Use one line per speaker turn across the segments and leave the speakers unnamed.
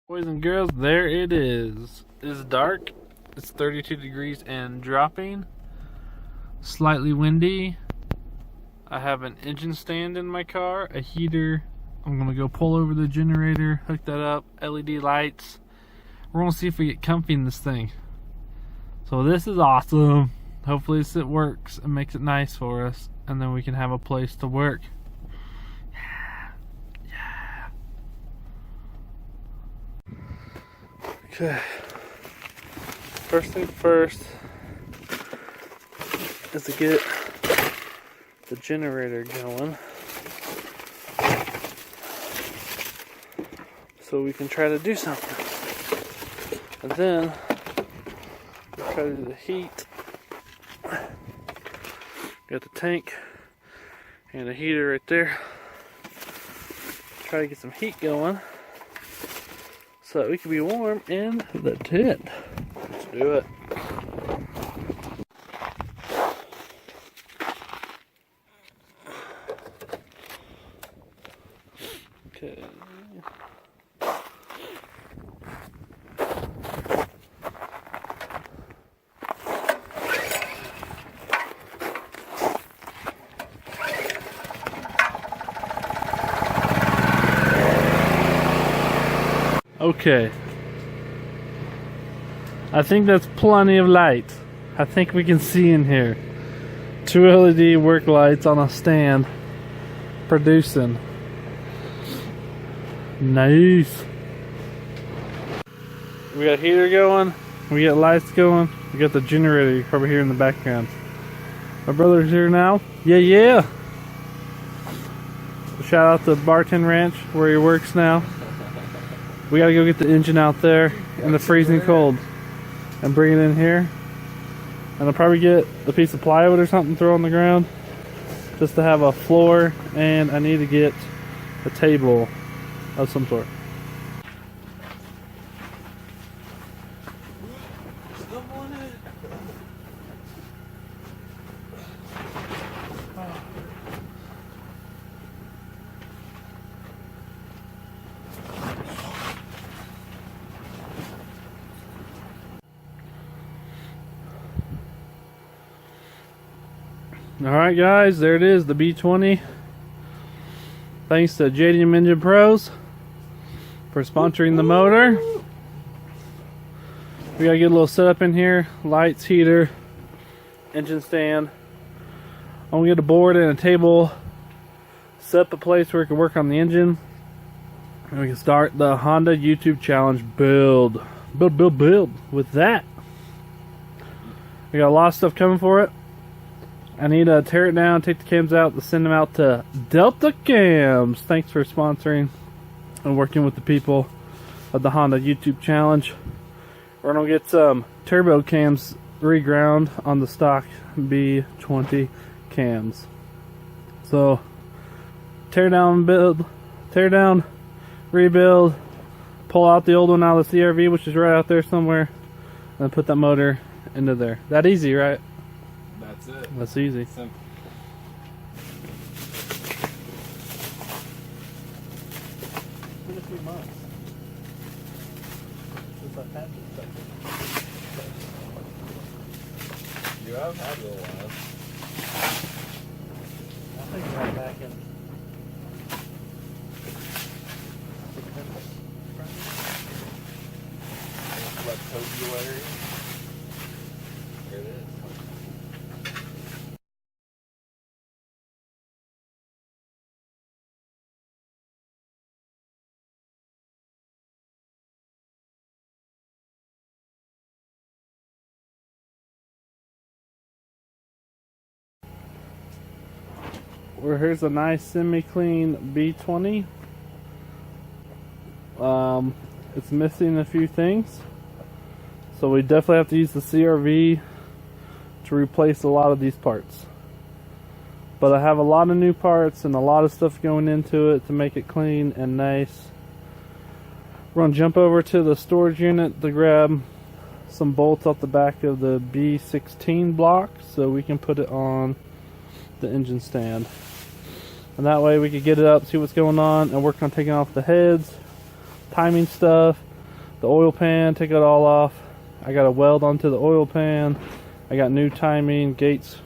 Boys and girls, there it is. It's dark. It's 32 degrees and dropping. Slightly windy. I have an engine stand in my car, a heater. I'm gonna go pull over the generator, hook that up, LED lights. We're gonna see if we get comfy in this thing. So this is awesome. Hopefully it works and makes it nice for us, and then we can have a place to work. Okay, first thing first is to get the generator going so we can try to do something, and then we'll try to do the heat. Got the tank and the heater right there. Try to get some heat going so that we can be warm in the tent. Let's do it. Okay. Okay, I think that's plenty of light. I think we can see in here. 2 LED work lights on a stand producing. Nice. We got heater going, we got lights going, we got the generator over here in the background. My brother's here now. Yeah. Shout out to Burton Ranch where he works now. We gotta go get the engine out there in the freezing cold and bring it in here. And I'll probably get a piece of plywood or something thrown on the ground just to have a floor, and I need to get a table of some sort. Alright guys, there it is, the B20. Thanks to JDM Engine Pros for sponsoring the motor. We gotta get a little setup in here. Lights, heater, engine stand. I'm gonna get a board and a table, set up a place where we can work on the engine, and we can start the Honda YouTube challenge build. Build with that. We got a lot of stuff coming for it. I need to tear it down, take the cams out, to send them out to Delta Cams. Thanks for sponsoring and working with the people of the Honda YouTube challenge. We're gonna get some turbo cams reground on the stock B20 cams. So tear down, build, tear down, rebuild, pull out the old one out of the CRV, which is right out there somewhere, and put that motor into there. That easy, right?
That's it.
That's easy.
Simple.
It's been a few months since I've had this stuff.
You have had it a while.
I think right back in September.
What February? Here it is.
Well, here's a nice semi-clean B20. It's missing a few things, so we definitely have to use the CRV to replace a lot of these parts. But I have a lot of new parts and a lot of stuff going into it to make it clean and nice. We're going to jump over to the storage unit to grab some bolts off the back of the B16 block so we can put it on the engine stand. And that way we could get it up, see what's going on, and work on taking off the heads, timing stuff, the oil pan, take it all off. I got a weld onto the oil pan. I got new timing, Gates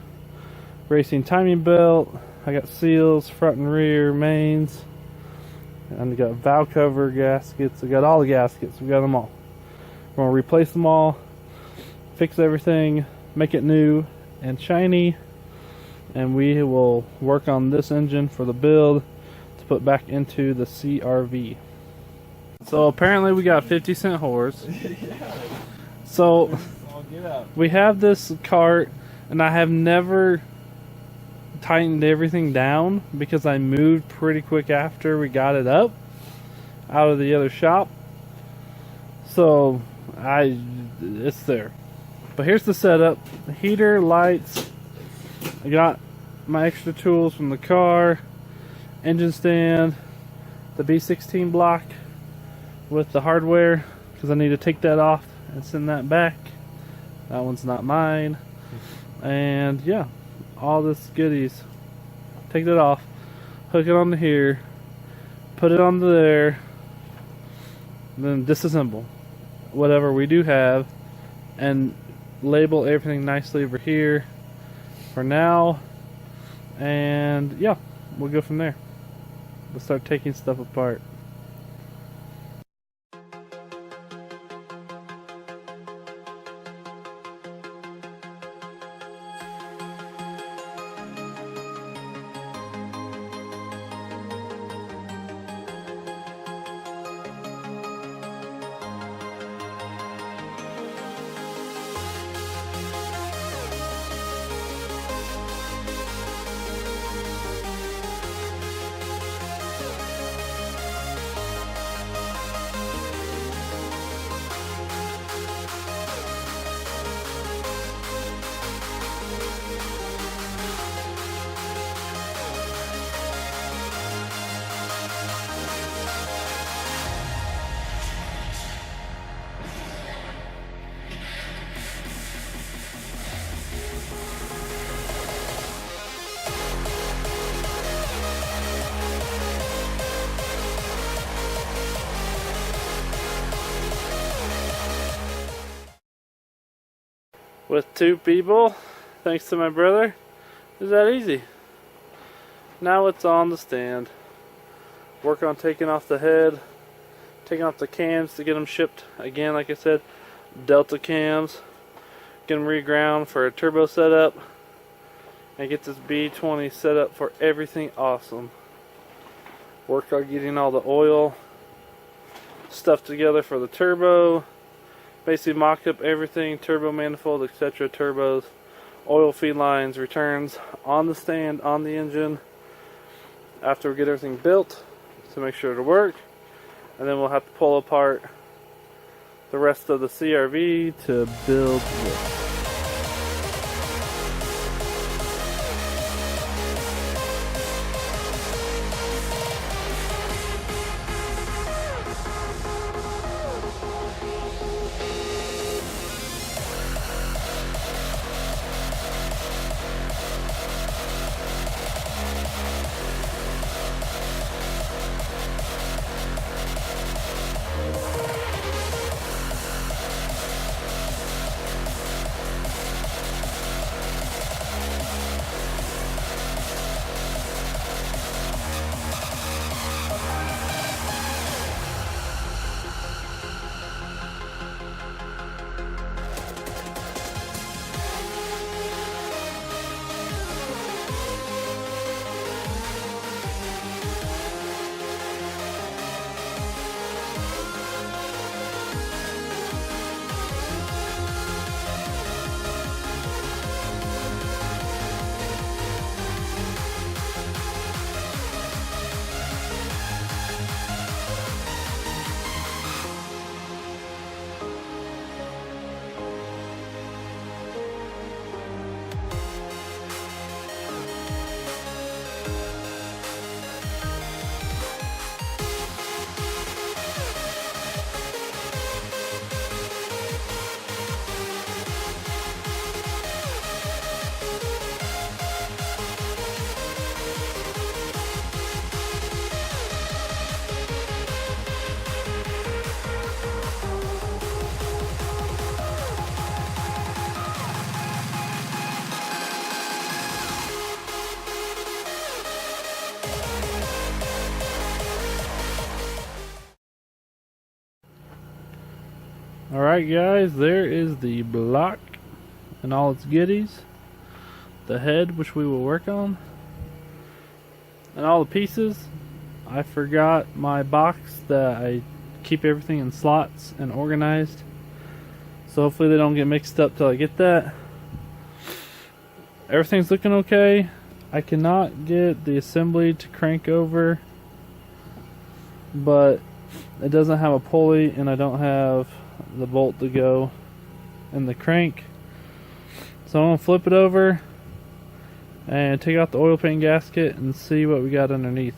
Racing timing belt. I got seals, front and rear, mains. And I got valve cover, gaskets. I got all the gaskets. We got them all. We're going to replace them all, fix everything, make it new and shiny. And we will work on this engine for the build to put back into the CRV. So apparently we got 50-cent whores.
Yeah.
So
I'll get up.
we have this cart, and I have never tightened everything down because I moved pretty quick after we got it up out of the other shop. So it's there. But here's the setup: heater, lights. I got my extra tools from the car, engine stand, the B16 block with the hardware, because I need to take that off and send that back. That one's not mine. And yeah, all this goodies. Take that off, hook it onto here, put it onto there, then disassemble whatever we do have, and label everything nicely over here for now. And yeah, we'll go from there. We'll start taking stuff apart. With 2 people, thanks to my brother, it's that easy. Now it's on the stand. Work on taking off the head, taking off the cams to get them shipped. Again, like I said, Delta cams. Get them reground for a turbo setup. And get this B20 set up for everything awesome. Work on getting all the oil stuff together for the turbo. Basically mock up everything, turbo manifold, etc., turbos, oil feed lines, returns on the stand, on the engine, after we get everything built to make sure it'll work. And then we'll have to pull apart the rest of the CRV to build this. Alright guys, there is the block and all its goodies. The head, which we will work on. And all the pieces. I forgot my box that I keep everything in slots and organized. So hopefully they don't get mixed up till I get that. Everything's looking okay. I cannot get the assembly to crank over, but it doesn't have a pulley and I don't have the bolt to go in the crank. So I'm going to flip it over and take out the oil pan gasket and see what we got underneath.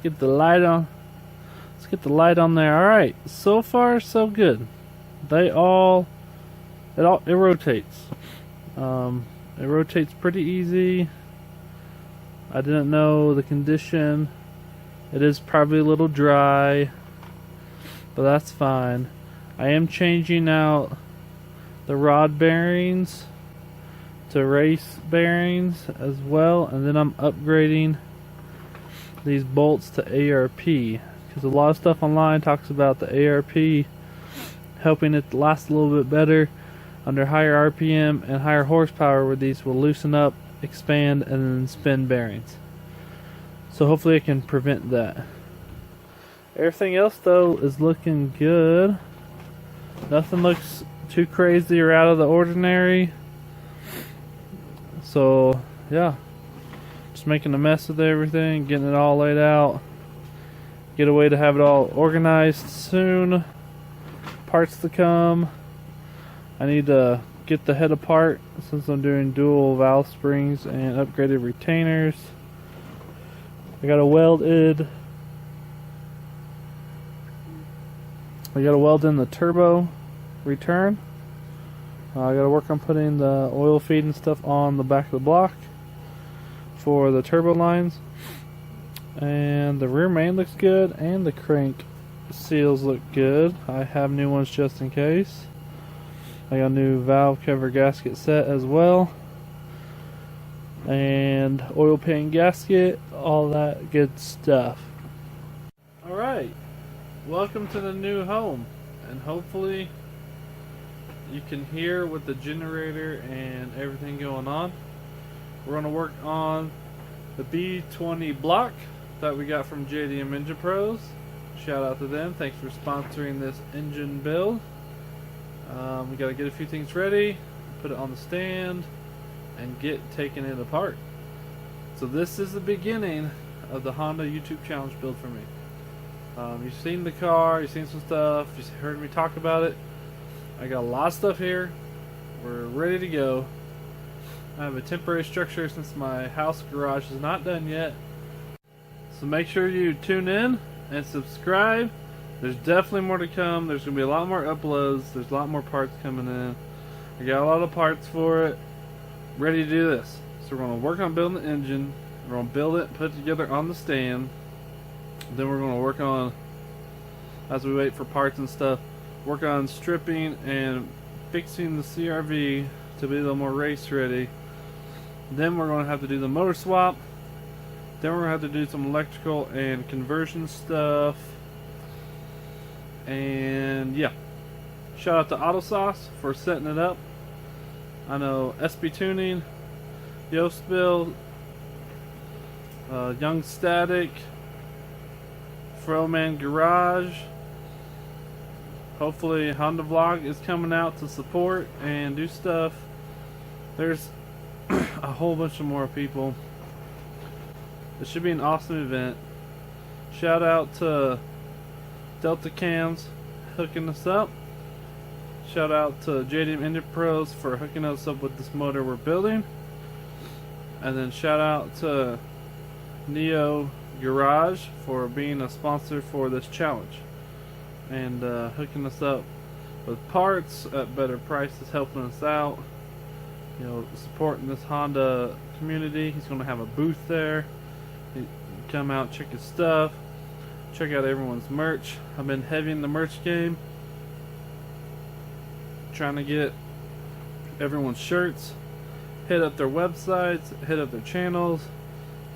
Get the light on. Let's get the light on there. Alright, so far so good. It rotates. It rotates pretty easy. I didn't know the condition. It is probably a little dry, but that's fine. I am changing out the rod bearings to race bearings as well, and then I'm upgrading these bolts to ARP, because a lot of stuff online talks about the ARP helping it last a little bit better under higher RPM and higher horsepower, where these will loosen up, expand, and then spin bearings. So hopefully it can prevent that. Everything else though is looking good. Nothing looks too crazy or out of the ordinary. So yeah, just making a mess of everything, getting it all laid out. Get a way to have it all organized soon. Parts to come. I need to get the head apart since I'm doing dual valve springs and upgraded retainers. I got to weld in the turbo return. I got to work on putting the oil feed and stuff on the back of the block for the turbo lines. And the rear main looks good, and the crank seals look good. I have new ones just in case. I got a new valve cover gasket set as well, and oil pan gasket, all that good stuff. Alright, welcome to the new home, and hopefully you can hear with the generator and everything going on. We're going to work on the B20 block that we got from JDM Engine Pros. Shout out to them. Thanks for sponsoring this engine build. We got to get a few things ready, put it on the stand, and get taking it apart. So this is the beginning of the Honda YouTube challenge build for me. You've seen the car, you've seen some stuff, you've heard me talk about it. I got a lot of stuff here. We're ready to go. I have a temporary structure since my house garage is not done yet. So make sure you tune in and subscribe. There's definitely more to come. There's going to be a lot more uploads. There's a lot more parts coming in. I got a lot of parts for it. Ready to do this. So we're going to work on building the engine. We're going to build it, put it together on the stand. Then we're going to work on, as we wait for parts and stuff, work on stripping and fixing the CRV to be a little more race ready. Then we're going to have to do the motor swap. Then we're going to have to do some electrical and conversion stuff. And yeah, shout out to AutoSauce for setting it up. I know Sptuning, Yost build, Youngstatic, Froman Garage. Hopefully HondaVlog is coming out to support and do stuff. There's a whole bunch of more people. It should be an awesome event. Shout out to Delta Cams hooking us up. Shout out to JDM Engine Pros for hooking us up with this motor we're building. And then shout out to Neo Garage for being a sponsor for this challenge. and hooking us up with parts at better prices, helping us out. You know, supporting this Honda community. He's going to have a booth there. Come out, check his stuff, check out everyone's merch. I've been heavy in the merch game, trying to get everyone's shirts. Hit up their websites, hit up their channels,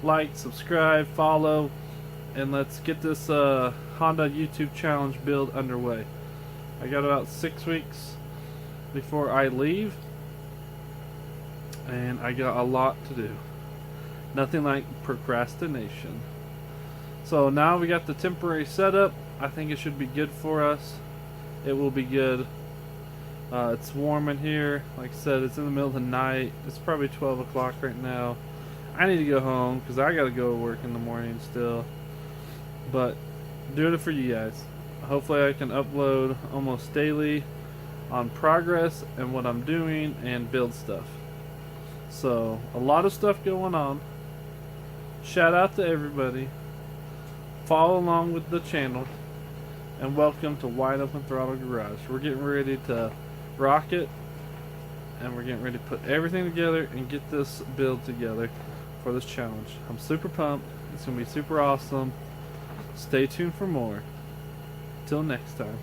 like, subscribe, follow, and let's get this Honda YouTube challenge build underway. I got about 6 weeks before I leave, and I got a lot to do. Nothing like procrastination. So now we got the temporary setup. I think it should be good for us. It will be good. It's warm in here. Like I said, it's in the middle of the night. It's probably 12 o'clock right now. I need to go home because I got to go to work in the morning still. But doing it for you guys. Hopefully I can upload almost daily on progress and what I'm doing and build stuff. So a lot of stuff going on. Shout out to everybody. Follow along with the channel. And welcome to Wide Open Throttle Garage. We're getting ready to rock it. And we're getting ready to put everything together and get this build together for this challenge. I'm super pumped. It's going to be super awesome. Stay tuned for more. Till next time.